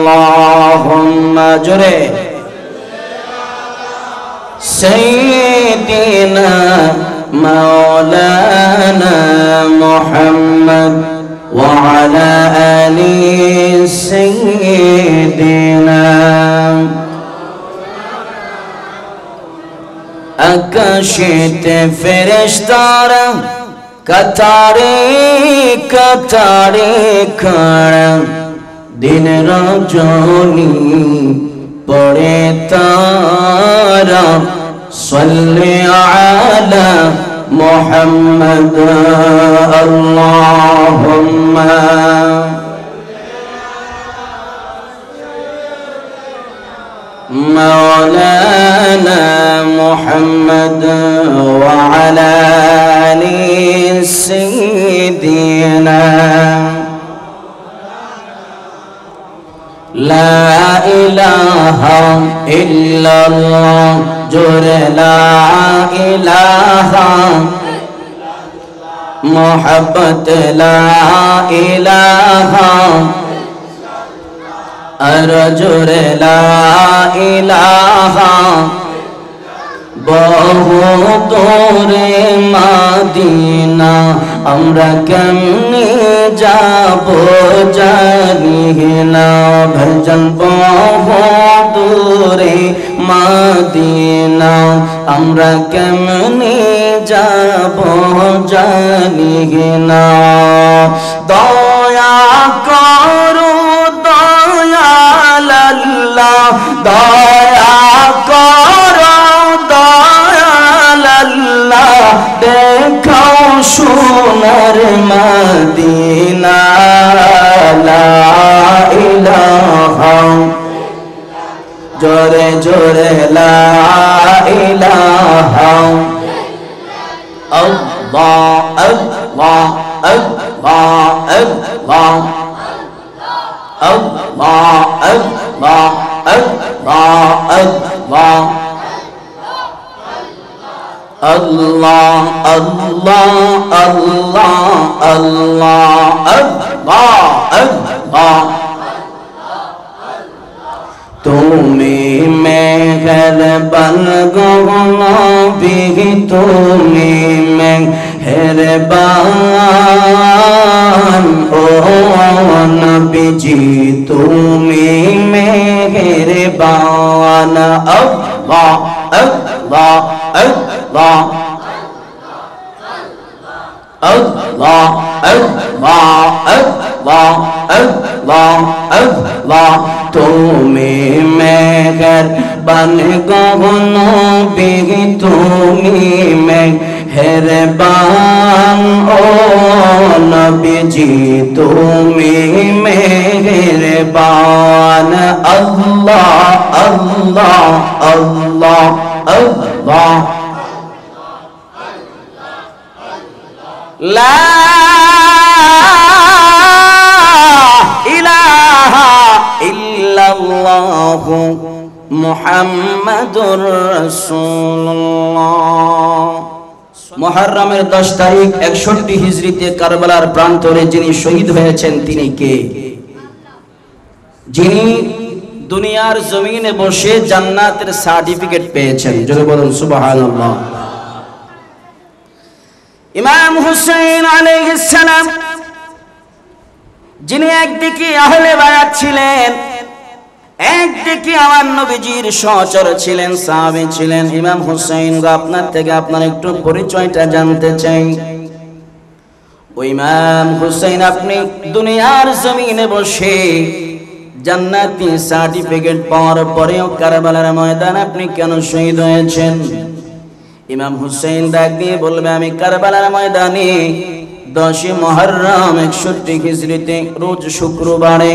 اللهم جري سيدنا مولانا محمد وعلى آل سيدنا আকাশেতে ফেরেশতারা কাতারে কাতারে খাড়া দিন রজনী পড়ে তারা সাল্লি আলা মুহাম্মদ আল্লাহুম্মা مولانا محمد وعلى آل سيدنا لا إله إلا الله جر لا إله محبت لا إله أرجر لا إله বহু দূরে মদিনা আমরা কেমনে যাব জানি না ভজন বহু দূরে মদিনা আমরা কেমনে যাব জানি না দয়া করো দয়াল আল্লাহ দয়া করো দেখাও সোনার মদিনা লা ইলাহা জোরে জোরে লা ইলাহা আল্লাহ আল্লাহ আল্লাহ আল্লাহ আল্লাহ আল্লাহ আল্লাহ আল্লাহ আল্লাহ আল্লাহ আল্লাহ আল্লাহ আল্লাহ তুমি মেহেরবান গো নবী তুমি মেহেরবান ও নবীজি তুমি মেহেরবান আল্লাহ আল্লাহ আল্লাহ আল্লাহ আল্লাহ আল্লাহ আল্লাহ আল্লাহ তুমি মেহেরবান গো নবী তুমি মেহেরবান ও নবীজি তুমি মেহেরবান আল্লাহ আল্লাহ আল্লাহ আল্লাহ লা ইলাহা ইল্লাল্লাহু মুহাম্মাদুর রাসূলুল্লাহ। মুহররমের 10 তারিখ 61 হিজরিতে কারবালার প্রান্তরে যিনি শহীদ হয়েছেন তিনি কে? যিনি দুনিয়ার জমিনে বসে জান্নাতের সার্টিফিকেট পেয়েছেন, জোরে বলুন সুবহানাল্লাহ। ইমাম হুসাইন আলাইহিস সালাম যিনি একদিকে আহলে বায়াত ছিলেন, একদিকে আমার নবীজির সহচর ছিলেন, সাহাবী ছিলেন। ইমাম হুসাইন গো আপনার থেকে আপনার একটু পরিচয়টা জানতে চাই। ওই ইমাম হুসাইন আপনি দুনিয়ার জমিনে বসে জান্নাতি সার্টিফিকেট পাওয়ার পরেও কারবালার ময়দানে আপনি কেন শহীদ হয়েছেন? ইমাম হুসাইন ডাক দিয়ে বলবে, আমি কারবালার ময়দানে 10 মুহররম 61 হিজরিতে রোজ শুক্রবারে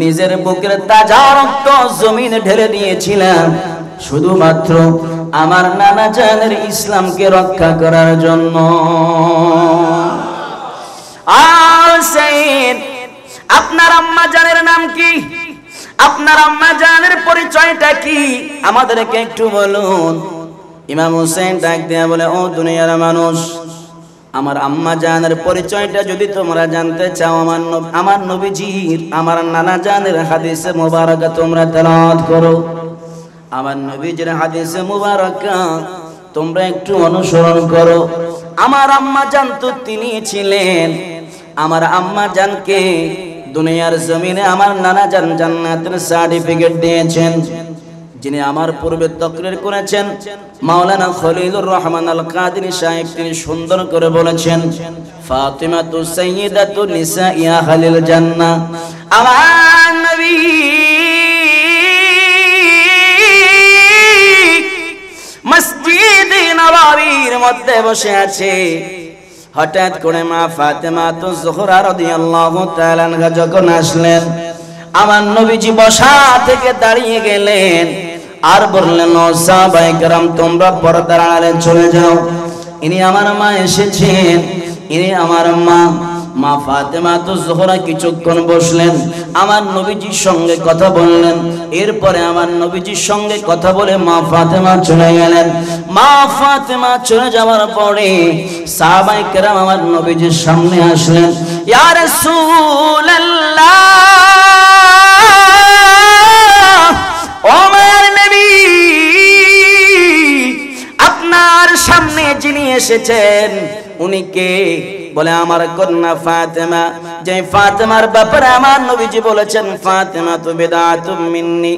নিজের বুকের তাজা রক্ত জমিনে ঢেলে দিয়েছিলাম শুধুমাত্র আমার নানা জানের ইসলামকে রক্ষা করার জন্য। আর হুসাইন আপনার আম্মা জানের নাম কি? আপনার আম্মা জানের পরিচয়টা কি? আমাদেরকে একটু বলুন। ইমাম হুসাইন ডাক দিয়ে বলে, ও দুনিয়ার মানুষ, আমার আম্মা জানের পরিচয়টা যদি তোমরা জানতে চাও, আমার নবীজির আমার নানা জানের হাদিসে মুবারাকা তোমরা তেলাওয়াত করো। আমার নবীজির হাদিসে মুবারাকা তোমরা একটু অনুসরণ করো। আমার আম্মা জান তো তিনি ছিলেন, আমার আম্মা জানকে দুনিয়ার জমিনে আমার নানা জান জান্নাতের সার্টিফিকেট দিয়েছেন। যিনি আমার পূর্বে তাকরীর করেছেন মাওলানা খলিলুর রহমান আল কাদেরী সাহেব, তিনি সুন্দর করে বলেছেন, ফাতিমাতু সাইয়্যিদাতু নিসাই আহলিল জান্নাহ। আমার নবী মসজিদে নববীর মধ্যে বসে আছে। হঠাৎ করে মা ফাতেমা তো জোহরা রাদিয়াল্লাহু তাআলা আনহা যখন আসলেন, আমার নবীজি বসা থেকে দাঁড়িয়ে গেলেন আর বললেন, ও সাহাবায়ে কেরাম তোমরা পর্দার আড়ালে চলে যাও, ইনি আমার মা এসেছেন, ইনি আমার মা। মা ফাতেমা তো জোহরা কিছুক্ষণ বসলেন, আমার নবীজির সঙ্গে কথা বললেন। এরপরে আমার নবীজির সঙ্গে কথা বলে মা ফাতেমা চলে গেলেন। মা ফাতেমা চলে যাওয়ার পরে সাহাবায়ে কেরাম আমার নবীজির সামনে আসলেন, ইয়া রাসূলুল্লাহ, ওমর নবী আপনার সামনে যিনি এসেছেন উনি কে? বলে আমার কন্যা ফাতেমা। যে ফাতেমার ব্যাপারে আমার নবীজি বলেছেন, ফাতেমা তো বিদআতুম মিন্নি।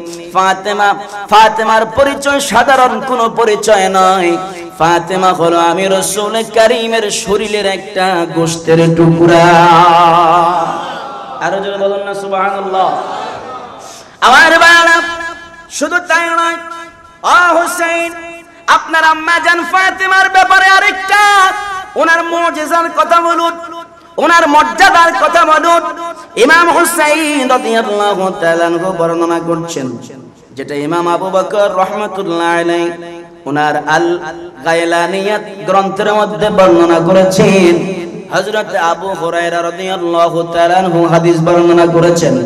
ফাতেমার পরিচয় সাধারণ কোনো পরিচয় নয়। ফাতেমা হলো আমি রাসূল কারীমের শরীরের একটা গোশতের টুকরা। আরো জোরে বলুন না সুবহানাল্লাহ। আমার বাবা শুধু তাই নয়, ও হুসাইন আপনার আম্মা জান ফাতেমার ব্যাপারে আরেকটা ওনার মুজিজার কথা বলুন, ওনার মর্যাদার কথা বলুন। ইমাম হুসাইন রাদিয়াল্লাহু তাআলা আনহু বর্ণনা করছেন, যেটা ইমাম আবু বকর রাহমাতুল্লাহ আলাইহি ওনার আল গায়লানিয়াত গ্রন্থের মধ্যে বর্ণনা করেছেন। হযরত আবু হুরায়রা রাদিয়াল্লাহু তাআলা আনহু হাদিস বর্ণনা করেছেন,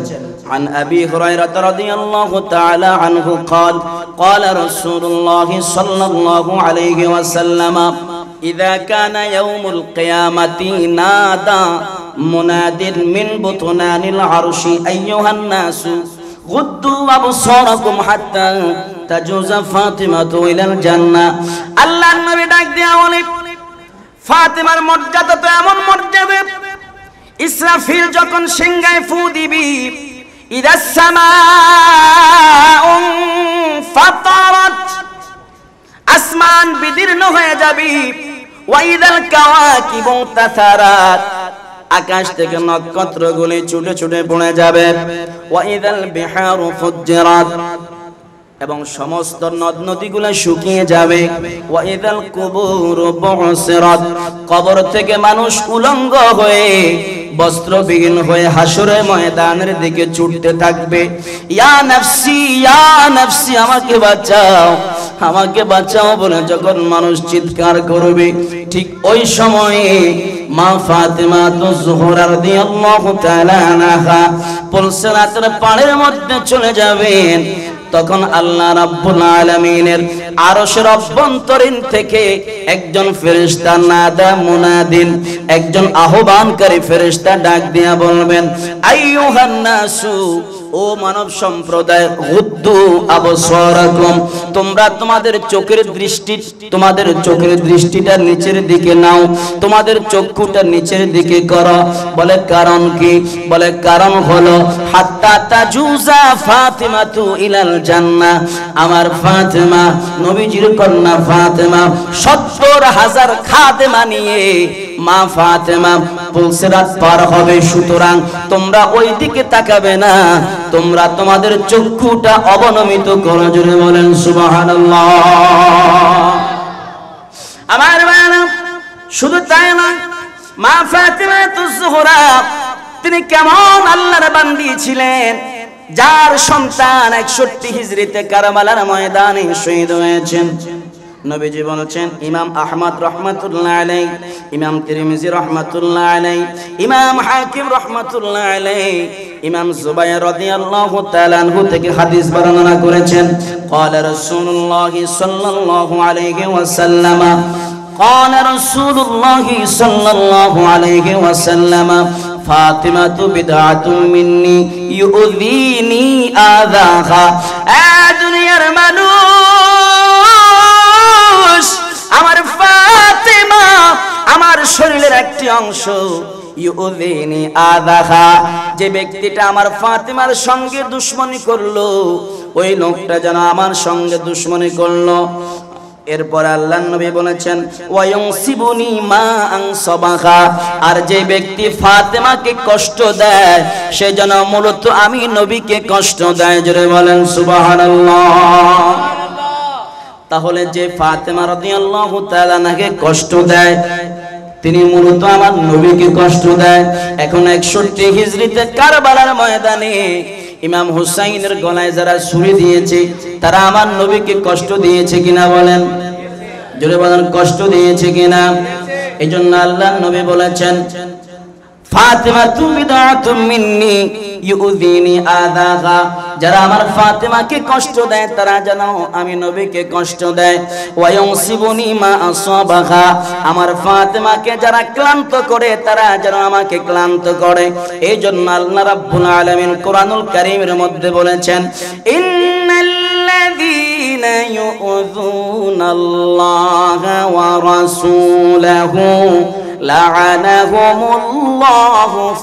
عن أبي هريرة رضي الله تعالى عنه قال قال رسول الله صلى الله عليه وسلم إذا كان يوم القيامة نادى مناد من بطنان العرش أيها الناس غضوا أبصاركم حتى تجوز فاطمة إلى الجنة। আল্লাহর নবী ডাক দিয়া বলে, ফাতেমার মর্যাদা তো এমন মর্যাদা, ইসরাফিল যখন সিংহায় ফু দিবি, ইদাস সামাউ ফাতারাত, আসমান বিদীর্ণ হয়ে যাবে, ওয়াইদাল কাওয়াকিবু তাসারাত, আকাশ থেকে নক্ষত্রগুলি ছুটে ছুটে পড়ে যাবে, ওয়াইদাল বিহারু ফুজ্জিরাত, এবং সমস্ত নদ নদীগুলো শুকিয়ে যাবে, ওয়াইদাল কুবুরু বুসিরাত, কবর থেকে মানুষ উলঙ্গ হয়ে বস্ত্রবিহীন হয়ে হাসরের ময়দানের দিকে ছুটতে থাকবে। ইয়া নাফসি ইয়া নাফসি, আমাকে বাঁচাও আমাকে বাঁচাও বলে যখন মানুষ চিৎকার করবে, ঠিক ওই সময়ে মা ফাতেমা তো জোহরা রাদিয়াল্লাহু তাআলা আনহা পুলসিরাতের পাড়ের মধ্যে চলে যাবেন। তখন আল্লাহ রাব্বুল আলামিনের আরশের অভ্যন্তরীণ থেকে একজন ফেরেশতা নাদা মুনাদিন, একজন আহ্বানকারী ফেরেশতা ডাক দিয়া বলবেন, আইয়ুহান নাসু, ও মানব সম্প্রদায়, গুদ্দু আবসারাকুম, তোমরা তোমাদের চোখের দৃষ্টিটা নিচের দিকে নাও, তোমাদের চক্ষুটা নিচের দিকে করো। বলে কারণ কি? বলে কারণ হলো হাত্তা তাজুজা ফাতিমাতু ইলাল জান্নাহ, আমার ফাতেমা নবীজির কন্যা ফাতেমা ৭০,০০০ খাদেমা নিয়ে মা ফাতেমা পুলসিরাত পার হবে। সুতরাং তোমরা ওই দিকে তাকাবে না, তোমরা তোমাদের চক্ষুটা অবনমিত করো। জোরে বলেন সুবহানাল্লাহ। আমার বাবা শুধু তাই নয়, মা ফাতেমা তুজোহরা তিনি কেমন আল্লাহর বান্দি ছিলেন, যার সন্তান ৬১ হিজরিতে কারবালার ময়দানে শহীদ হয়েছেন। নবীজি বলেছেন, ইমাম আহমদ রহমাতুল্লাহ আলাইহি, ইমাম তিরমিজি রহমাতুল্লাহ আলাইহি, ইমাম হাকিম রহমাতুল্লাহ আলাইহি, ইমাম জুবাইর রাদিয়াল্লাহু তাআলা আনহু থেকে হাদিস বর্ণনা করেছেন, ক্বালা রাসূলুল্লাহ সাল্লাল্লাহু আলাইহি ওয়াসাল্লাম قال رسول الله صلى الله عليه وسلم فاطمة بدعة مني يؤذيني آذاها দুনিয়ার মানুষ আমার ফাতেমা আমার শরীরের একটি অংশ ইউযিনি আযাহা যে ব্যক্তিটা আমার ফাতেমার সঙ্গে দুশমনি করলো ওই লোকটা যেন আমার সঙ্গে দুশমনি করলো। এরপর আল্লাহর নবী বলেছেন ওয়ায়ুসিবুনি মা আনসাবাহা আর যে ব্যক্তি ফাতেমাকে কষ্ট দেয় সে যেন মূলত আমি নবীকে কষ্ট দেয়। জোরে বলেন সুবহানাল্লাহ। তাহলে যে ফাতেমা রাদিয়াল্লাহু তাআলা নাকে কষ্ট দেয় তিনি মূলত আমার নবীকে কষ্ট দেয়। এখন 61 হিজরিতে কারবালার ময়দানে ইমাম হুসাইনের গলায় যারা ছুরি দিয়েছে তারা আমার নবীকে কষ্ট দিয়েছে কিনা বলেন, জোরে বলেন কষ্ট দিয়েছে কিনা। এইজন্য আল্লাহর নবী বলেছেন ফাতিমা বিদআতুম মিন্নি ইউযিনি আযাহা যারা আমার ফাতেমাকে কষ্ট দেয় তারা যেন আমি নবীকে কষ্ট দেয়। ওয়ায়ুসিবুনি মা আসাবাহা আমার ফাতেমাকে যারা ক্লান্ত করে তারা যেন আমাকে ক্লান্ত করে। এই জন্য আল্লাহ রাব্বুল আলামিন কোরআনুল কারীমের মধ্যে বলেছেন ইন্নাল্লাযীনা ইউযুনাল্লাহা ওয়া রাসূলাহু লা'আনাহুমুল্লাহু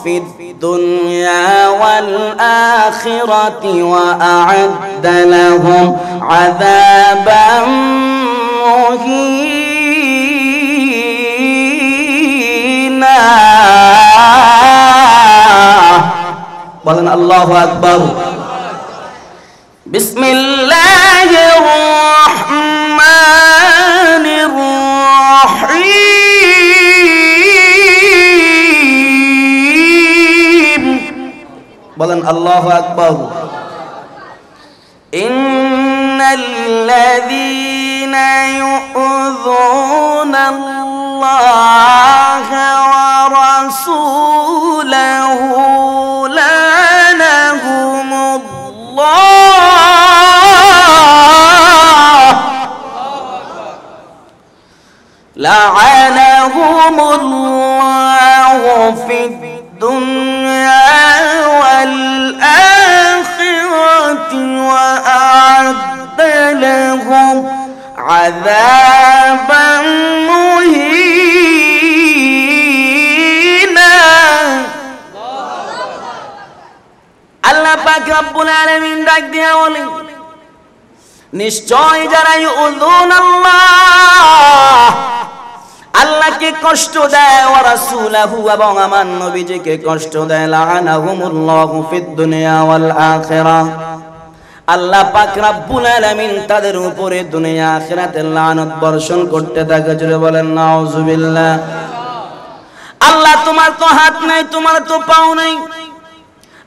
ফিদ الدنيا والآخرة وأعد لهم عذابا مهينا بلن الله أكبر بسم الله الرحمن الرحيم বলেন আল্লাহু আকবার। ইন্নাল্লাযীনা ইউযুনাল্লাহা ওয়া রাসূলাহু লা'আনাহুমুল্লাহু ফিদ দুনিয়া والآخرة وأعد لهم عذابا مهينا আল্লাহ পাক রব্বুল আলামিন ডাক দিয়া বলেন নিশ্চয় যারা ইউযুনাল্লাহ আল্লাহকে কষ্ট দেয় ওয়া রাসূলাহু এবং আমার নবীজিকে কষ্ট দেয় লা'আনাহুমুল্লাহু ফিদ দুনিয়া ওয়াল আখিরাহ আল্লাহ পাক রব্বুল আলামিন তাদের উপরে দুনিয়া আখিরাতে লানত বর্ষণ করতে থাকে। জোরে বলেন নাউযুবিল্লাহ। আল্লাহ তোমার তো হাত নাই তোমার তো পাও নাই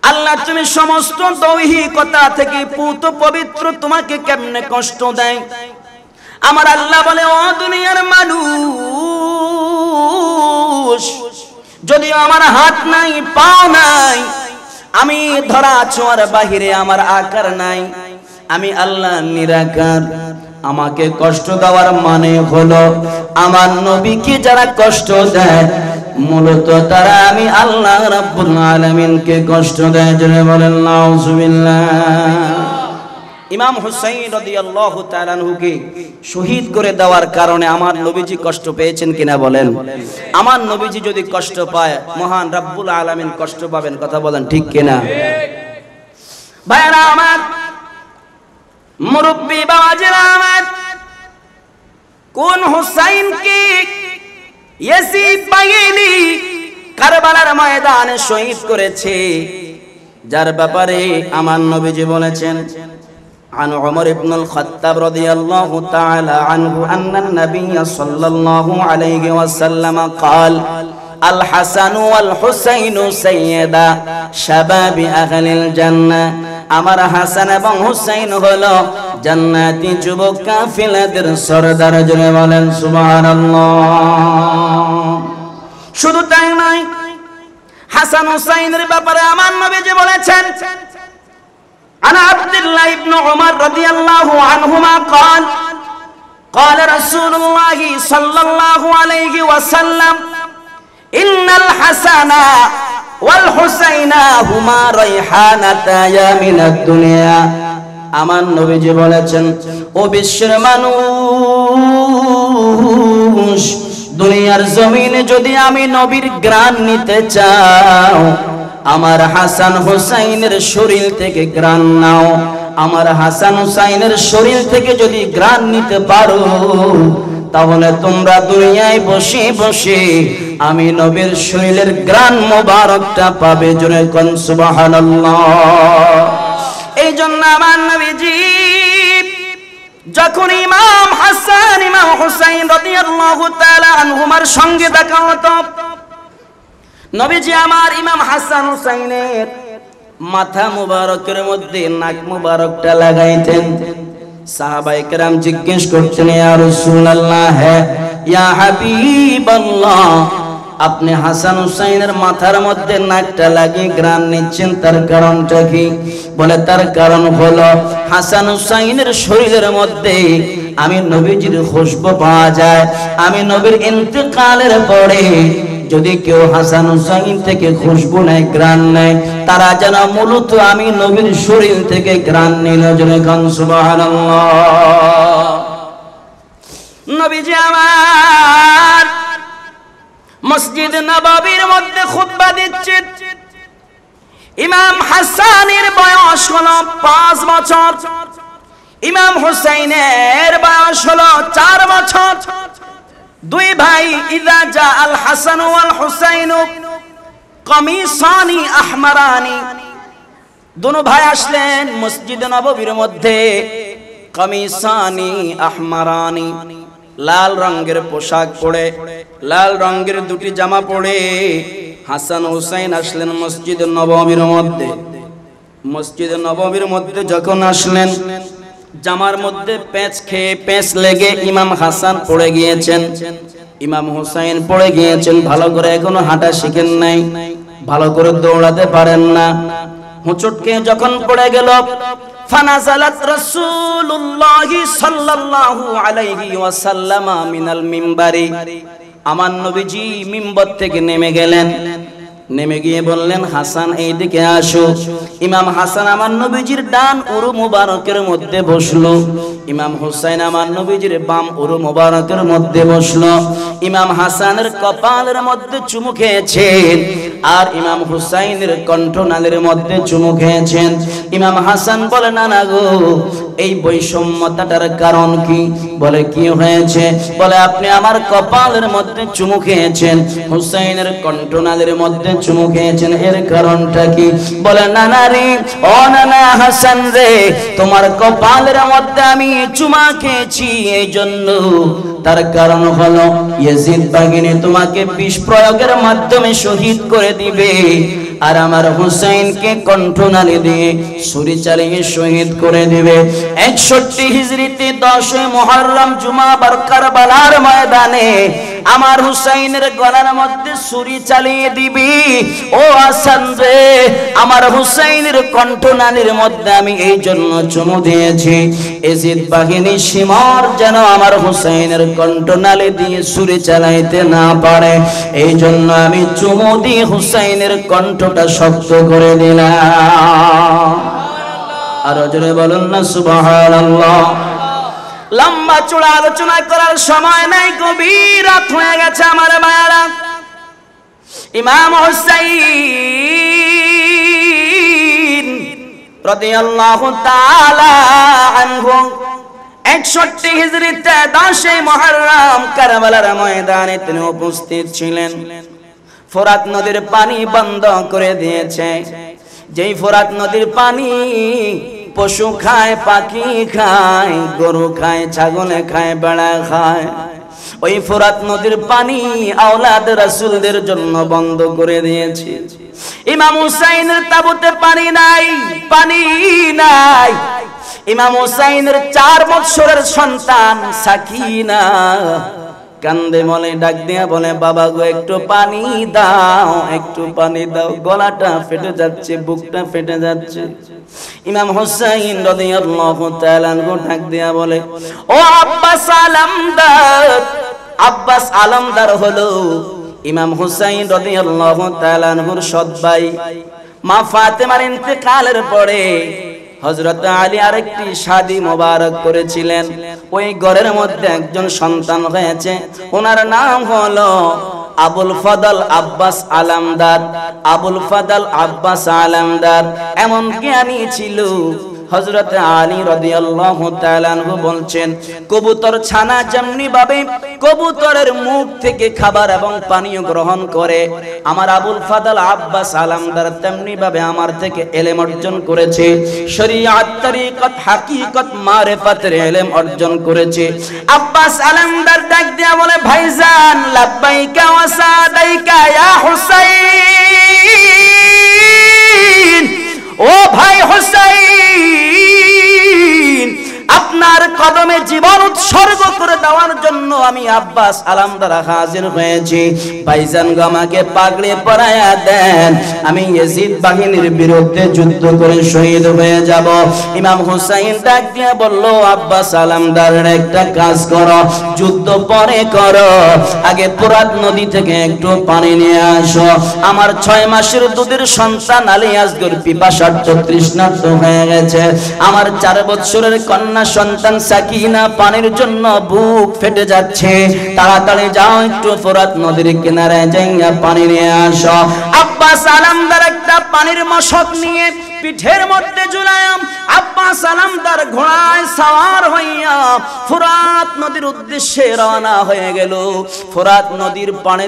আল্লাহ তুমি সমস্ত দৈহিকতা থেকে পুত পবিত্র তোমাকে কেমনে কষ্ট দেয়। আমার আল্লাহ বলে ও দুনিয়ার মানুষ যদিও আমার হাত নাই পাও নাই আমি ধরা ছোঁয়ার বাহিরে আমার আকার নাই আমি আল্লাহ নিরাকার আমাকে কষ্ট দেওয়ার মানে হলো আমার নবীকে যারা কষ্ট দেয় মূলত তারা আমি আল্লাহ রাব্বুল আলামিনকে কষ্ট দেয়। জোরে বলেন নাউযুবিল্লাহ। ইমাম হুসাইন রাদিয়াল্লাহু তাআলা আনহুকে শহীদ করে দেওয়ার কারণে আমার নবীজি কষ্ট পেয়েছেন কিনা বলেন। আমার নবীজি যদি কষ্ট পায় মহান রব্বুল আলামিন কষ্ট পাবেন, কথা বলেন ঠিক কিনা। ভাইরা আমার মুরব্বি বাবাজিরা আমার কোন হুসাইনকে ইয়াসিদ বাহিনী কারবালার ময়দানে শহীদ করেছে যার ব্যাপারে আমার নবীজি বলেছেন عن عمر بن الخطاب رضي الله تعالى عنه أن النبي صلى الله عليه وسلم قال الحسن والحسين سيدا شباب أهل الجنة আমার হাসান এবং হুসাইন হলো জান্নাতি যুবক কাফিলাদের সরদার। জোরে বলেন সুবহানাল্লাহ। শুধু তাই নয় হাসান হুসাইনের ব্যাপারে আমার নবীজি বলেছেন عن عبد الله بن عمر رضي الله عنهما قال قال رسول الله صلى الله عليه وسلم إن الحسن والحسين هما ريحانتايا من الدنيا আমার নবীজি বলেছেন ও বিশ্বের মানুষ দুনিয়ার জমিনে যদি আমি নবীর ঘ্রাণ নিতে চাও আমার হাসান হুসাইনের শরীর থেকে ঘ্রাণ নাও আমার হাসান হুসাইনের শরীর থেকে যদি ঘ্রাণ নিতে পারো তাহলে তোমরা দুনিয়ায় বসে বসে আমি নবীর শরীরের ঘ্রাণ মোবারকটা পাবে জোরে কোন সুবহানাল্লাহ। এই জন্য আমার নবীজি যখন ইমাম হাসান ইমাম হুসাইন রাদিয়াল্লাহু তাআলা আনহুমার সঙ্গে দেখা হতো নবীজি আমার ইমাম হাসান হুসাইনের মাথা মুবারকের মধ্যে নাক মুবারকটা লাগাইতেন। সাহাবায়ে কেরাম জিজ্ঞেস করতেন ইয়া রাসূলুল্লাহ ইয়া হাবিবাল্লাহ আপনি হাসান হুসাইনের মাথার মধ্যে নাকটা লাগিয়ে ঘ্রাণ নিচ্ছেন তার কারণটা কি? বলে তার কারণ হলো হাসান হুসাইনের শরীরের মধ্যে আমি নবীজির খুশবু পাওয়া যায়। আমি নবীর ইন্তেকালের পরে যদি কেউ হাসান হুসাইন থেকে খুশবু নেয় ঘ্রাণ নেয় তারা যেন মূলত আমি নবীর শরীর থেকে ঘ্রাণ নিল জোরে কোন সুবহানাল্লাহ। নবীজি আমার মসজিদ নববীর মধ্যে খুতবা দিচ্ছেন। ইমাম হাসানের বয়স হলো 5 বছর, ইমাম হুসাইনের বয়স হলো 4 বছর। দুই ভাই ইযা জা আল হাসান ওয়াল হুসাইন কমিসানি আহমারানি, দুনো ভাই আসলেন মসজিদ নববীর মধ্যে। কমিসানি আহমারানি, লাল রঙের পোশাক পরে, লাল রঙের দুটি জামা পরে হাসান হুসাইন আসলেন মসজিদ নববীর মধ্যে। মসজিদ নববীর মধ্যে যখন আসলেন জামার মধ্যে পেঁচ খেয়ে পেঁচ লেগে ইমাম হাসান পড়ে গিয়েছেন, ইমাম হুসাইন পড়ে গিয়েছেন। ভালো করে এখনো হাঁটা শিখেন নাই, ভালো করে দৌড়াতে পারেন না। হুঁচটকে যখন পড়ে গেল ফানাজালাত রাসূলুল্লাহি সাল্লাল্লাহু আলাইহি ওয়াসাল্লাম মিনাল মিম্বারি, আমার নবীজি মিম্বর থেকে নেমে গেলেন। নেমে গিয়ে বললেন হাসান এইদিকে আসো। ইমাম হাসান আমার নবীজির ডান উরু মুবারকের মধ্যে বসলো, ইমাম হুসাইন আমার নবীজির বাম উরু মুবারকের মধ্যে বসলো। ইমাম হাসানের কপালের মধ্যে চুমু খেয়েছেন আর ইমাম হুসাইনের কণ্ঠনালীর মধ্যে চুমু খেয়েছেন। ইমাম হাসান বলে না না গো এই বৈষম্যতাটার কারণ কি? বলে কি হয়েছে? বলে আপনি আমার কপালের মধ্যে চুমু খেয়েছেন, হুসাইনের কণ্ঠনালীর মধ্যে চুমু খেয়েছেন, এর কারণটা কি? বলে নানা রে ও নানা হাসান রে তোমার কপালের মধ্যে আমি চুমা খেয়েছি এই জন্য, তার কারণ হলো ইয়াজিদ বাহিনী তোমাকে বিষ প্রয়োগের মাধ্যমে শহীদ করে দিবে আর আমার হুসাইনকে কণ্ঠনালী দিয়ে ছুরি চালিয়ে শহীদ করে দিবে। 61 হিজরিতে 10 মুহররম জুমাবার কারবালার ময়দানে আমার হুসাইনের গলার মধ্যে ছুরি চালিয়ে দিবি ও হাসান রে, আমার হুসাইনের কণ্ঠনালীর মধ্যে আমি এই জন্য চুমু দিয়েছি ইয়াজিদ বাহিনী সীমার যেন আমার হুসাইনের কণ্ঠনালী দিয়ে ছুরি চালাইতে না পারে, এই জন্য আমি চুমু দিয়ে হুসাইনের কণ্ঠটা শক্ত করে দিলাম। আর জোরে বলুন না সুবহানাল্লাহ। লম্বা চূড়া আলোচনা করার সময় নাই, গভীর রাত হয়ে গেছে আমার মায়েরা। ইমাম হুসাইন রাদিয়াল্লাহু তাআলা আনহু 61 হিজরিতে 10 মুহররম কারবালার ময়দানে তিনি উপস্থিত ছিলেন। ফোরাত নদীর পানি বন্ধ করে দিয়েছে। যেই ফোরাত নদীর পানি পশু খায়, পাখি খায়, গরু খায়, ছাগলে খায়, বেড়া খায়, ওই ফোরাত নদীর পানি আওলাদ রাসূলদের জন্য বন্ধ করে দিয়েছে। ইমাম হুসাইনের তাবুতে পানি নাই, পানি নাই। ইমাম হুসাইনের 4 বছরের সন্তান সাকিনা কান্দে বলে, ডাক দিয়া বলে, বাবা গো একটু পানি দাও, একটু পানি দাও, গলাটা ফেটে যাচ্ছে, বুকটা ফেটে যাচ্ছে। ইমাম হুসাইন রাদিয়াল্লাহু তাআলা আনহু ডাক দিয়া বলে, ও আব্বাস আলমদার। আব্বাস আলমদার হলো ইমাম হুসাইন রাদিয়াল্লাহু তাআলা আনহুর সৎ ভাই। মা ফাতেমার ইন্তেকালের পরে হযরত আলী আরেকটি শাদী মোবারক করেছিলেন। ওই ঘরের মধ্যে একজন সন্তান হয়েছে, ওনার নাম হলো আবুল ফদল আব্বাস আলমদার। আবুল ফদল আব্বাস আলমদার এমন জ্ঞানী ছিল, হযরত আলী রাদিয়াল্লাহু তাআলা আনহু বলছেন, কবুতর ছানা যেমনি ভাবে কবুতরের মুখ থেকে খাবার এবং পানীয় গ্রহণ করে, আমার আবুল ফদল আব্বাস আলমদার তেমনি ভাবে আমার থেকে ইলম অর্জন করেছে, শরীয়ত তরিকত হাকিকত মারিফাতের ইলম অর্জন করেছে। আব্বাস আলমদার ডাক দিয়া বলে, ভাইজান লাব্বাইকা ওয়া সাদাইকা ইয়া হুসাইন। ও ভাই হুসাইন, আপনার কদমে জীবন উৎসর্গ করে দেওয়ার জন্য আমি আব্বাস আলমদার হাজির হয়েছি। ভাইজান গো আমাকে পাগড়ি পরায়া দেন, আমি ইয়াজিদ বাহিনীর বিরুদ্ধে যুদ্ধ করে শহীদ হয়ে যাব। ইমাম হুসাইন ডাক দিয়ে বলল, আব্বাস আলমদার একটা কাজ করো, যুদ্ধ পরে করো, আগে ফোরাত নদী থেকে একটু পানি নিয়ে আসো। আমার 6 মাসের দুধের সন্তান আলী আসগর পিপাসার্থ তৃষ্ণার্ত হয়ে গেছে। আমার 4 বছরের কন্যা সন্তান সাকিনা পানির জন্য বুক ফেটে যাচ্ছে। তাড়াতাড়ি যাও, একটু ফোরাত নদীর কিনারে যাইয়া পানি নিয়ে আসো। আব্বাস আলমদার একটা পানির মশক নিয়ে পিঠের মধ্যে ঝুলায়াম আব্বাস আলমদার ঘোড়ায় সওয়ার হইয়া ফোরাত নদীর উদ্দেশ্যে রওনা হয়ে গেল। ফোরাত নদীর পানে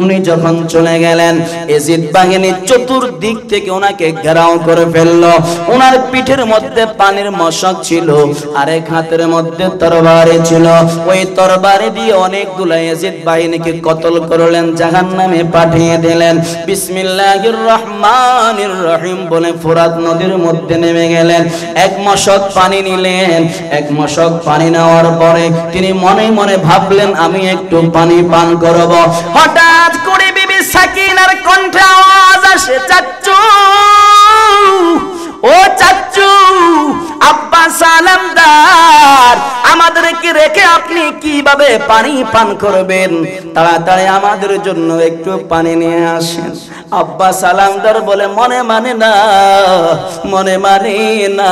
উনি যখন চলে গেলেন, ইয়াজিদ বাহিনী চতুর্দিক থেকে ওনাকে ঘেরাও করে ফেললো। ওনার পিঠের মধ্যে পানির মশক ছিল, আরেক হাতের মধ্যে তরবারি ছিল। ওই তরবারি দিয়ে অনেকগুলো ইয়াজিদ বাহিনীকে কতল করলেন, জাহান্নামে পাঠিয়ে দিলেন। বিসমিল্লাহির রহমানির রহিম বলে ফোরাত নদীর মধ্যে নেমে গেলেন। 1 মশক পানি নিলেন। 1 মশক পানি নেওয়ার পরে তিনি মনে মনে ভাবলেন, আমি একটু পানি পান করব। হঠাৎ করে বিবি সাকিনার কণ্ঠে আওয়াজ আসে, চাচ্চু, ও চাচ্চু, আব্বাস আলমদার আমাদেরকে রেখে আপনি কিভাবে পানি পান করবেন? তাড়াতাড়ি আমাদের জন্য একটু পানি নিয়ে আসেন। আব্বাস আলমদার বলে, মনে মানে না, মনে মানে না,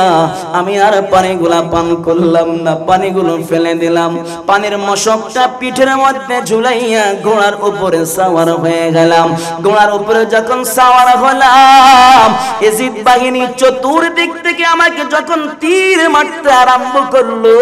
আমি আর পানিগুলা পান করলাম না, পানিগুলো ফেলে দিলাম। পানির মশকটা পিঠের মধ্যে ঝুলাইয়া ঘোড়ার উপরে সাওয়ার হয়ে গেলাম। ঘোড়ার উপরে যখন সাওয়ার হলাম, ইয়াজিদ বাহিনী চতুর্দিক থেকে আমাকে যখন তীর মারতে আরম্ভ করলো,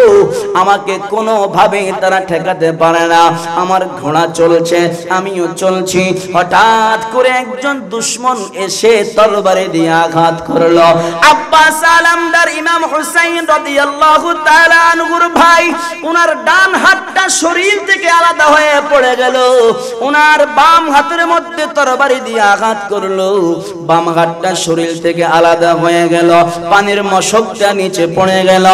আমাকে কোনো ভাবে তারা ঠেকাতে পারে না। আমার ঘোড়া চলছে, আমিও চলছি। হঠাৎ করে একজন দুশমন এসে তরবারি দিয়ে আঘাত করলো। আব্বাস আলমদার ইমাম হুসাইন রাদিয়াল্লাহু তাআলা আনহুর ভাই, উনার ডান হাতটা শরীর থেকে আলাদা হয়ে পড়ে গেল। উনার বাম হাতের মধ্যে তরবারি দিয়ে আঘাত করলো, বাম হাতটা শরীর থেকে আলাদা হয়ে গেল। পানির মশকটা নিচে পড়ে গেল।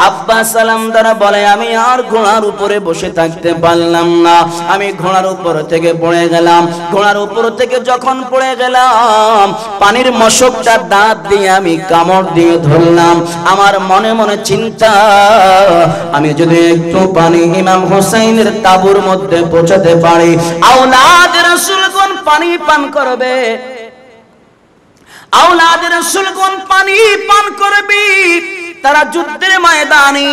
আব্বাস আলমদার বলে, আমি আর ঘোড়ার উপরে বসে থাকতে পারলাম না, আমি ঘোড়ার উপর থেকে পড়ে গেলাম। ঘোড়ার উপর থেকে যখন পড়ে গেলাম, পানির মশকটা দাঁত দিয়ে আমি কামড় দিয়ে ধরলাম। আমার মনে মনে চিন্তা, আমি যদি একটু পানি ইমাম হুসাইনের তাবুর মধ্যে পৌঁছাতে পারি, আওলাদ রাসূলগণ পানি পান করবে, আওলাদ রাসূলগণ পানি পান করবে। তারা যুদ্ধের ময়দানে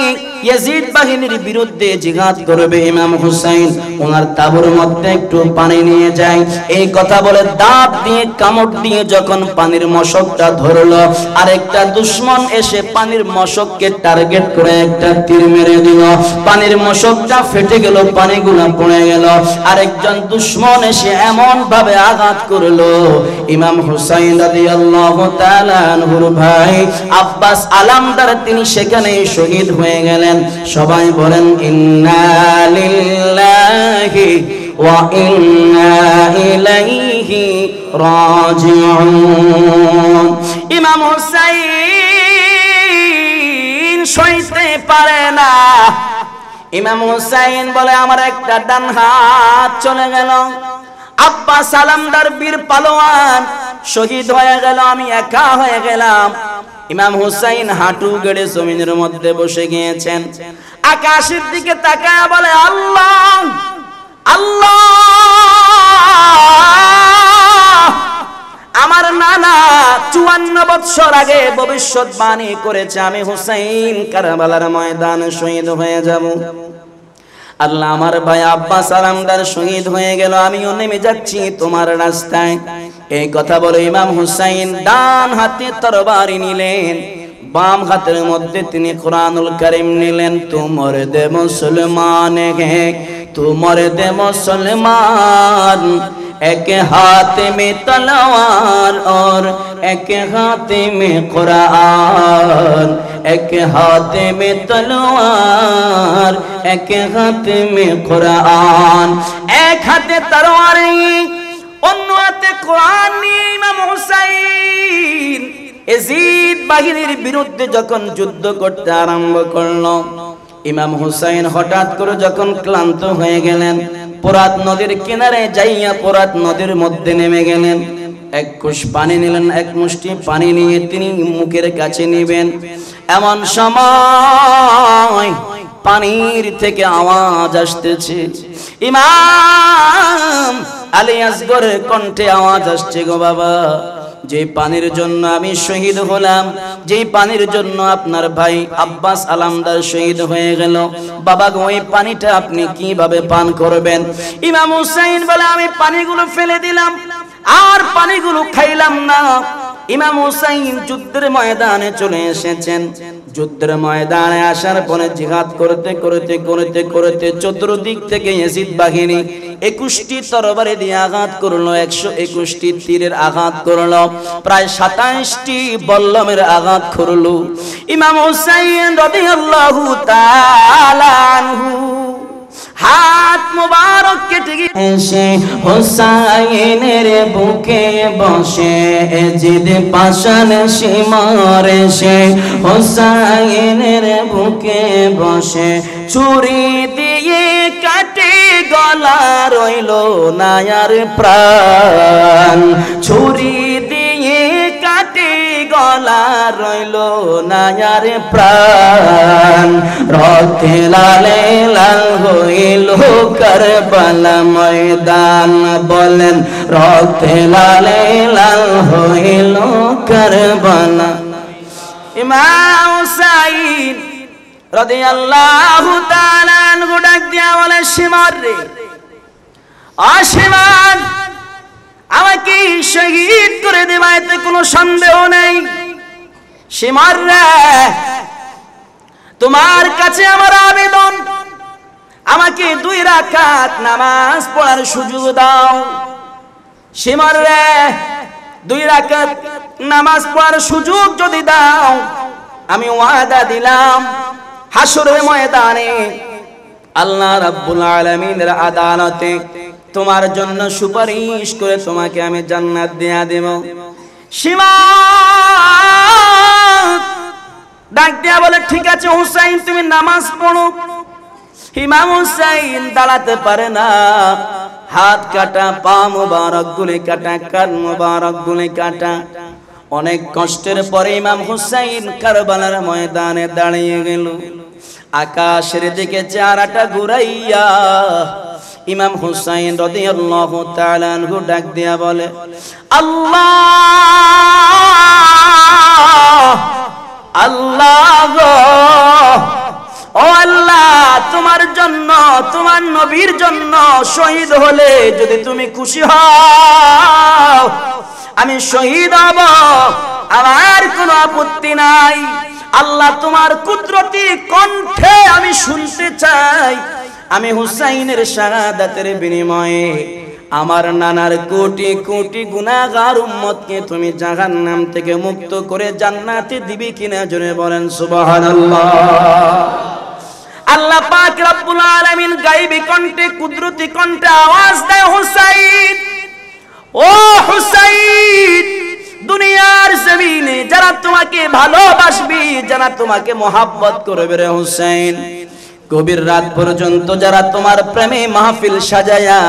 ইয়াজিদ বাহিনীর বিরুদ্ধে জিহাদ করবে। ইমাম হুসাইন ওনার তাবুর মধ্যে একটু পানি নিয়ে যায়। এই কথা বলে দাঁত দিয়ে কামড় দিয়ে যখন পানির মশকটা ধরলো, আরেকটা দুশমন এসে পানির মশককে টার্গেট করে একটা তীর মেরে দিল। পানির মশকটা ফেটে গেল, পানিগুলো পড়ে গেল। আরেকজন দুশমন এসে এমন ভাবে আঘাত করলো, ইমাম হুসাইন রাদিয়াল্লাহু তাআলা আনহুর ভাই আব্বাস আলমদার তিনি সেখানে শহীদ হয়ে গেলেন। সবাই বলেন, ইন্না লিল্লাহি ওয়া ইন্না ইলাইহি রাজিউন। ইমাম হুসাইন সইতে পারে না, ইমাম হুসাইন বলে আমার একটা ডান হাত চলে গেল। আব্বা সালামদার বীর পালোয়ান শহীদ হয়ে গেল, আমি একা হয়ে গেলাম। ইমাম হুসাইন হাঁটু গেড়ে জমিনের মধ্যে বসে গিয়েছেন। আকাশের দিকে তাকায় বলে আল্লাহ আল্লাহ, আমার নানা 54 বছর আগে ভবিষ্যৎবাণী করেছে আমি হুসাইন কারবালার ময়দানে শহীদ হয়ে যাব। আল্লাহ আমার ভাই আব্বা সালামদার শহীদ হয়ে গেল, আমিও নেমে যাচ্ছি তোমার রাস্তায়। এই কথা বলে ইমাম হুসাইন ডান হাতে তরবারি নিলেন, বাম হাতের মধ্যে তিনি কুরআনুল কারীম নিলেন। তুমর দে মুসলমান হে তুমর দে মুসলমান, एक हाथ में तलवार और एक हाथ में कुरान, एक हाथ में तलवार एक हाथ में कुरान। एक हाथे तलवार অন্য হাতে কোরআন নিয়ে ইমাম হুসাইন ইয়াজিদ বাহিনীর বিরুদ্ধে যখন যুদ্ধ করতে আরম্ভ করলো, ইমাম হুসাইন হঠাৎ করে যখন ক্লান্ত হয়ে গেলেন, ফোরাত নদীর কিনারে যাইয়া ফোরাত নদীর মধ্যে নেমে গেলেন। এক কুশ পানি নিলেন, এক মুষ্টি পানি নিয়ে তিনি মুখের কাছে নেবেন। এমন সময় পানির থেকে আওয়াজ আসতেছে, ইমাম আলী আসগরের কণ্ঠে আওয়াজ আসছে, গো বাবা, যে পানির জন্য আমি শহীদ হলাম, যে পানির জন্য আপনার ভাই আব্বাস আলামদার শহীদ হয়ে গেল, বাবা গো ওই পানিটা আপনি কিভাবে পান করবেন? ইমাম হুসাইন বলে আমি পানিগুলো ফেলে দিলাম, আর পানিগুলো খাইলাম না। ইমাম হুসাইন যুদ্ধের ময়দানে চলে এসেছেন। যুদ্ধের ময়দানে আসার পরে জিহাদ করতে করতে করতে করতে চতুর্দিক থেকে ইয়াজিদ বাহিনী 21টি তরবারি দিয়ে আঘাত করলো, 121টি তীরের আঘাত করলো, প্রায় 27টি বল্লমের আঘাত করলো। ইমাম হুসাইন রাদিয়াল্লাহু তাআলা আনহু হাত মুবারক কেটে গিয়েছে। হুসাইনের বুকে বসে ইয়াজিদ পাশান সীমারে সে, হুসাইনের বুকে বসে ছুরি দিয়ে কাটে গলা রইল না আর প্রাণ, ছুরি দিয়ে কাটে গলা রইল না আর প্রাণ। রক্তে লালে লাল হইল কারবালা ময়দান, বলেন রক্তে লালে লাল হইল কারবালা। ইমাম হুসাইন রাদিয়াল্লাহু তাআলা আনহু ডাক দিয়া বলে, সীমার রে, আসীমান আমাকে শহীদ করে দেবা, এতে কোনো সন্দেহ নেই। সীমার রে, তোমার কাছে আমার আবেদন, আমাকে 2 রাকাত নামাজ পড়ার সুযোগ দাও। সীমার রে, 2 রাকাত নামাজ পড়ার সুযোগ যদি দাও, আমি ওয়াদা দিলাম হাসরের ময়দানে আল্লাহ রাব্বুল আলামিনের আদালতে তোমার জন্য সুপারিশ করে তোমাকে আমি জান্নাত দেয়া দেব। সীমা ডাক দিয়া বলে, ঠিক আছে হুসাইন, তুমি নামাজ পড়ো। ইমাম হুসাইন দাঁড়াতে পারে না, হাত কাটা, পা মুবারক গুলি কাটা, কান মুবারক গুলি কাটা। অনেক কষ্টের পরে ইমাম হুসাইন কারবালার ময়দানে দাঁড়িয়ে গেল। আকাশের দিকে চেহারাটা ঘুরাইয়া ইমাম হুসাইন রাদিয়াল্লাহু তাআলা আনহু ডাক দিয়া বলে, আল্লাহ আল্লাহ গো, ও আল্লাহ, তোমার জন্য, তোমার নবীর জন্য শহীদ হলে যদি তুমি খুশি হও, আমি শহীদ হব, আমার কোনো আপত্তি নাই। আল্লাহ তোমার কুদরতি কণ্ঠে আমি শুনতে চাই, আমি হুসাইনের শাহাদাতের বিনিময়ে আমার নানার কোটি কোটি গুনাহগার উম্মতকে তুমি জাহান্নাম থেকে মুক্ত করে জান্নাতে দিবি কিনা, জোরে বলেন সুবহানাল্লাহ। আল্লাহ পাক রব্বুল আলামিন গায়বী কণ্ঠে, কুদরতি কণ্ঠে আওয়াজ দেয়, হুসাইন, ও হুসাইন, দুনিয়ার জমিনে যারা তোমাকে ভালোবাসবে, যারা তোমাকে মহব্বত করবে রে হুসাইন, গভীর রাত পর্যন্ত যারা তোমার প্রেমে মাহফিল সাজায়া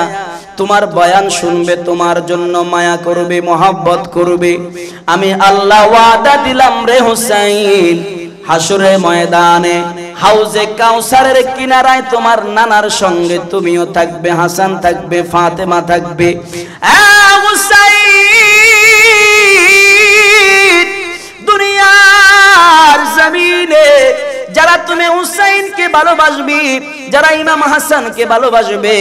তোমার বয়ান শুনবে, তোমার জন্য মায়া করবে, মহব্বত করবে, আমি আল্লাহ ওয়াদা দিলাম রে হুসাইন, হাসরের ময়দানে হাউজে কাউসারের কিনারায় তোমার নানার সঙ্গে তুমিও থাকবে, হাসান থাকবে, ফাতেমা থাকবে। হুসাইন, দুনিয়ার জমিনে যারা তুমি হুসাইনকে ভালোবাসবে, যারা ইমাম হাসানকে ভালোবাসবে,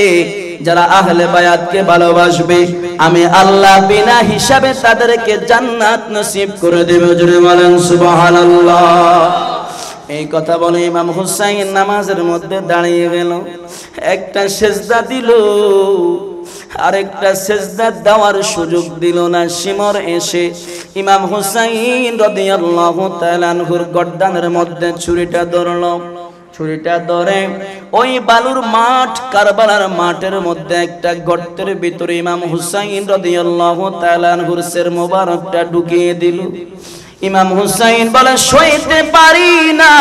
যারা আহলে বায়াতকে ভালোবাসবে, আমি আল্লাহ বিনা হিসাবে তাদেরকে জান্নাত নসিব করে দেব। জোরে বলেন সুবহানাল্লাহ। এই কথা বলে ইমাম হুসাইন নামাজের মধ্যে দাঁড়িয়ে গেল, একটা সেজদা দিল, আরেকটা সেজদা দেওয়ার সুযোগ দিল না। শিমর এসে ইমাম হুসাইন রাদিয়াল্লাহু তাআলা আনহুর গর্দানের মধ্যে ছুরিটা ধরল। ছুরিটা ধরে ওই বালুর মাঠ, কারবালার মাঠের মধ্যে একটা গর্তের ভিতরে ইমাম হুসাইন রাদিয়াল্লাহু তাআলা আনহুর শির মোবারকটা ঢুকিয়ে দিল। ইমাম হুসাইন বলে, সইতে পারি না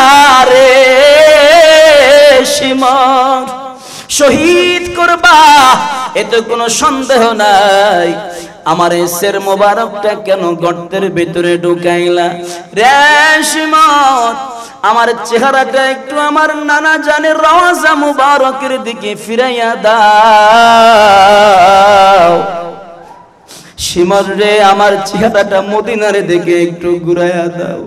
রে শিমর, শহীদ করবা এতে কোনো সন্দেহ নাই, আমার এই শির মোবারকটা কেন গর্তের ভিতরে ঢুকাইলা রে শিমর? আমার চেহারাটা একটু আমার নানা জানের রওজা মুবারকের দিকে ফিরাইয়া দাও। শিমর রে, আমার চেহারাটা মদিনার দিকে একটু ঘুরাইয়া দাও।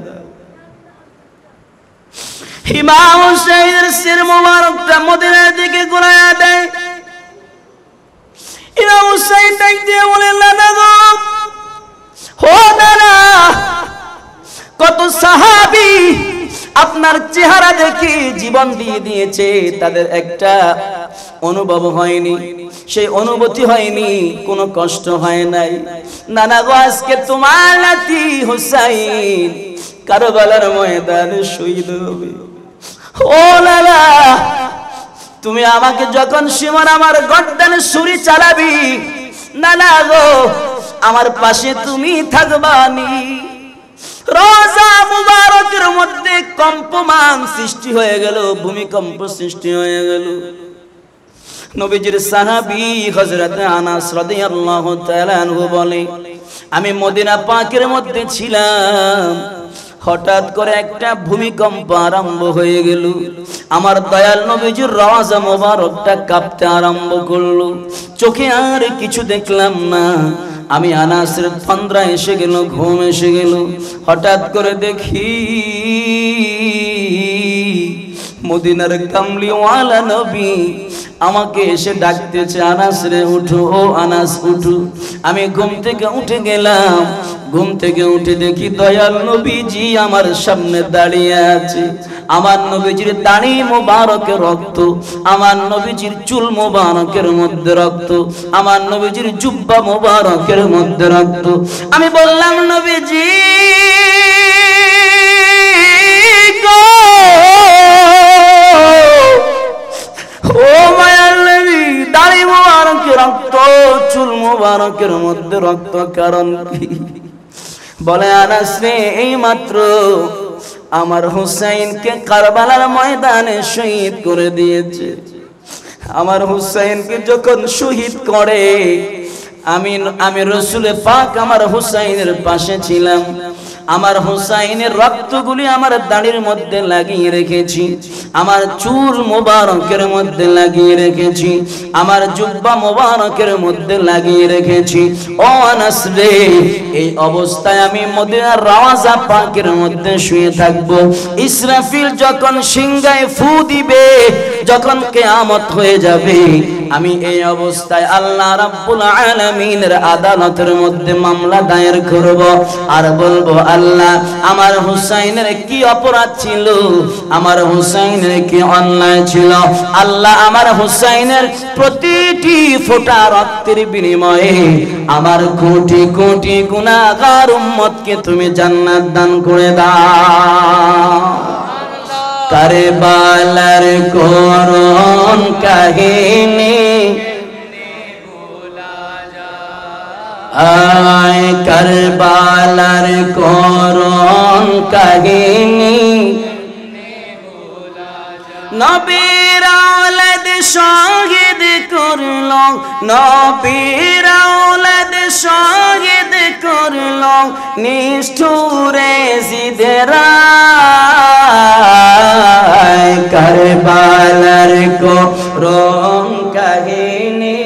ইমাম হুসাইনের শির মোবারকটা মদিনার দিকে ঘুরাইয়া দেয়। ইমাম হুসাইন ডাক দিয়ে বলে, নানা গো, ও নানা, কত সাহাবী আপনার চেহারা দেখে জীবন দিয়ে দিয়েছে, তাদের একটা অনুভব হয়নি, সেই অনুভূতি হয়নি, কোনো কষ্ট হয় নাই। নানা গো, আজকে তোমার নাতি হুসাইন কারবালার ময়দানে শহীদ হবে। ও নানা, তুমি আমাকে যখন শিমর আমার গর্দানে ছুরি চালাবি, নানা গো, আমার পাশে তুমি থাকবানি। রওজা মুবারকের মধ্যে কম্পমান সৃষ্টি হয়ে গেল, ভূমিকম্প সৃষ্টি হয়ে গেল। নবীজির সাহাবী হযরত আনাস রাদিয়াল্লাহু তাআলা আনহু বলে, আমি মদিনা পাকের মধ্যে ছিলাম, হঠাৎ করে একটা ভূমিকম্প আরম্ভ হয়ে গেল। আমার দয়াল নবীজির রওজা মুবারকটা কাঁপতে আরম্ভ করলো, চোখে আর কিছু দেখলাম না। আমি আনাসের তন্দ্রা এসে গেল, ঘুম এসে গেল। হঠাৎ করে দেখি মদিনার কামলিওয়ালা নবী আমাকে এসে ডাকতেছে, আনাস রে উঠো, ও আনাস উঠো। আমি ঘুম থেকে উঠে গেলাম, ঘুম থেকে উঠে দেখি দয়াল নবীজি আমার সামনে দাঁড়িয়ে আছে। আমার নবীজির দাড়ি মোবারকের রক্ত, আমার নবীজির চুল মোবারকের মধ্যে রক্ত, আমার নবীজির জুব্বা মোবারকের মধ্যে রক্ত। আমি বললাম, নবীজি গো, ও মায়ার নবী, দাড়ি মোবারকের রক্ত, চুল মোবারকের মধ্যে রক্ত, কারণ কি? বলে, আনাস রে, এই মাত্র আমার হুসাইনকে কারবালার ময়দানে শহীদ করে দিয়েছে। আমার হুসাইনকে যখন শহীদ করে, আমি রাসূল পাক আমার হুসাইনের পাশে ছিলাম। আমার হুসাইনের রক্তগুলি আমার দাড়ির মধ্যে লাগিয়ে রেখেছি, আমার চুল মোবারকের মধ্যে লাগিয়ে রেখেছি, আমার জুব্বা মোবারকের মধ্যে লাগিয়ে রেখেছি। ও আনাস রে, এই অবস্থায় আমি মদিনার রওজা পাকের মধ্যে শুয়ে থাকবো। ইসরাফিল যখন সিংহায় ফু দিবে, যখন কিয়ামত হয়ে যাবে, আমি এই অবস্থায় আল্লাহ রাব্বুল আলামিনের আদালতের মধ্যে মামলা দায়ের করব, আর বলবো, আল্লাহ, আমার হুসাইনের কি অপরাধ ছিল, আমার হুসাইনের কি অন্যায় ছিল। আল্লাহ, আমার হুসাইনের প্রতিটি ফোঁটা রক্তের বিনিময়ে আমার কোটি কোটি গুনাহগার উম্মতকে তুমি জান্নাত দান করে দাও। কারবালার করুণ কাহিনী আয়, কারবালার করুণ কাহিনী নবীর আওলাদ শহীদ করলো, নবীর আওলাদ শহীদ করলো নিষ্ঠুরে জিদেরা কারবালার করুণ কাহিনী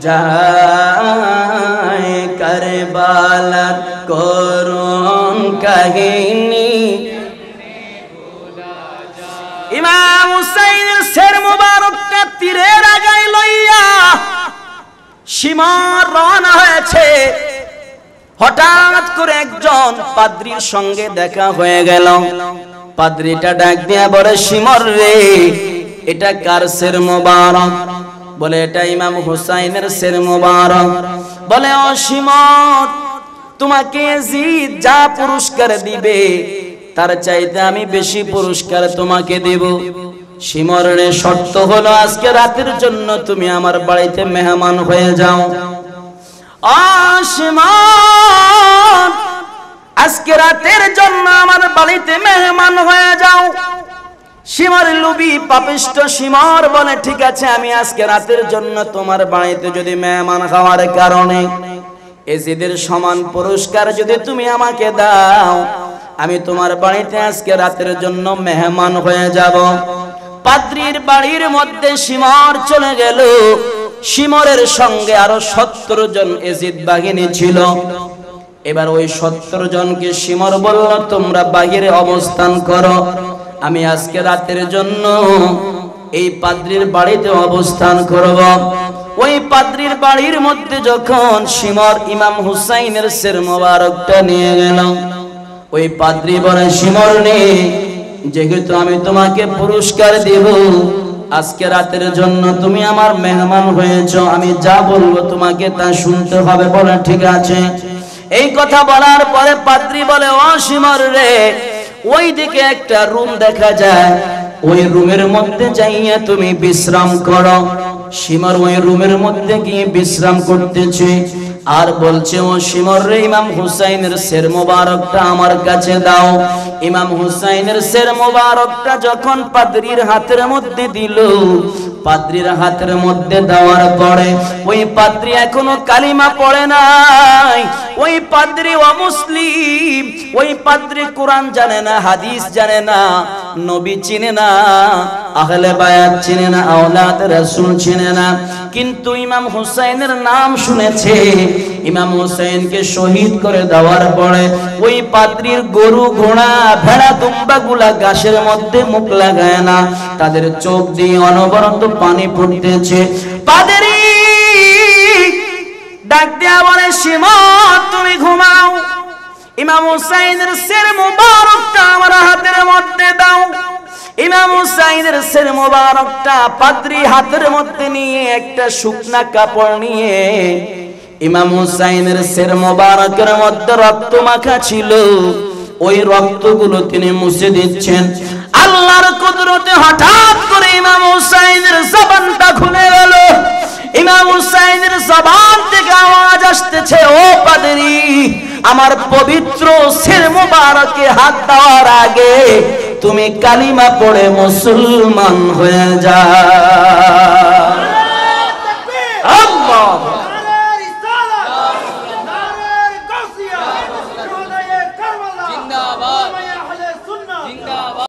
যায়, কারবালার করুণ কাহিনী। ইমাম হুসাইনের শের মুবারকটা তীরের আগায় লইয়া সীমার রওনা হয়েছে। হঠাৎ করে একজন পাদ্রীর সঙ্গে দেখা হয়ে গেল। পাদ্রীটা ডাক দিয়া বলে, সীমর রে, এটা কার শের মুবারক? বলে, এটা ইমাম হুসাইনের শের মুবারক। বলে, ও সীমর, তোমাকে ইয়াজিদ যা পুরস্কার দিবে তার চাইতে আমি বেশি পুরস্কার তোমাকে দেব। সীমরের শর্ত হলো আজকে রাতের জন্য তুমি আমার বাড়িতে মেহমান হয়ে যাও। সীমর, আজকে রাতের জন্য আমার বাড়িতে মেহমান হয়ে যাও। সীমর লোভী পাপিষ্ঠ সীমর বলে, ঠিক আছে, আমি আজকে রাতের জন্য তোমার বাড়িতে যদি মেহমান হওয়ার কারণে ইয়াজিদের সমান পুরস্কার যদি তুমি আমাকে দাও, আমি তোমার বাড়িতে আজকে রাতের জন্য মেহমান হয়ে যাব। পাদ্রীর বাড়ির মধ্যে সীমর চলে গেল। সীমরের সঙ্গে আরো 70 জন ইয়াজিদ বাহিনী ছিল। এবার ওই 70 জনকে সীমর বলল, তোমরা বাহিরে অবস্থান করো, আমি আজকে রাতের জন্য এই পাদ্রীর বাড়িতে অবস্থান করব। ওই পাদ্রীর বাড়ির মধ্যে যখন সীমর ইমাম হুসাইনের শের মোবারকটা নিয়ে গেল, ওই পাদ্রী বলে, সীমর নে, যেহেতু আমি তোমাকে পুরস্কার দেব, আজকে রাতের জন্য তুমি আমার মেহমান হয়েছ, আমি যা বলবো তোমাকে তা শুনতে হবে। বলে, ঠিক আছে। এই কথা বলার পরে পাদ্রী বলে, ও সীমর রে, ওই দিকে একটা রুম দেখা যায়, ওই রুমের মধ্যে যাইয়া তুমি বিশ্রাম করো। সীমর ওই রুমের মধ্যে গিয়ে বিশ্রাম করতেছে আর বলছে, ও সীমর রে, ইমাম হুসাইনের শের মোবারকটা আমার কাছে দাও। ইমাম হুসাইনের শের মোবারকটা যখন পাদ্রীর হাতের মধ্যে দিল, পাদ্রীর হাতের মধ্যে দেওয়ার পরে ওই পাদ্রী এখনো কালিমা পড়ে নাই। ওই পাদ্রী অমুসলিম, ওই পাদ্রী কোরআন জানে না, হাদিস জানে না, নবী চিনে না, আহলে বায়াত চিনে না, আওলাদ রাসূল চিনে না, কিন্তু ইমাম হুসাইনের নাম শুনেছে। ইমাম হুসাইনকে শহীদ করে দেওয়ার পরে ওই পাদ্রীর গরু, ঘোড়া, ভেড়া, দুম্বা গুলা গাছের মধ্যে মুখ লাগায় না, তাদের চোখ দিয়ে অনবরত পানি পড়তেছে। পাদ্রী ডাক দিয়া বলে, সীমর, তুমি ঘুমাও, ইমাম হুসাইনের শের মুবারকটা আমার হাতের মধ্যে দাও। ইমাম হুসাইনের শের মুবারকটা পাদ্রী হাতের মধ্যে নিয়ে একটা শুকনা কাপড় নিয়ে, ইমাম হুসাইনের শের মুবারকের মধ্যে রক্ত মাখা ছিল, ওই রক্তগুলো তিনি মুছে দিচ্ছেন। আল্লাহর কুদরতে হঠাৎ করে ইমাম হুসাইনের জবানটা খুলে গেল। ইমাম হুসাইনের জবান থেকে আওয়াজ আসতেছে, ও পাদ্রী, আমার পবিত্র শের মুবারকে হাত দেওয়ার আগে তুমি কালিমা পড়ে মুসলমান হয়ে যাও।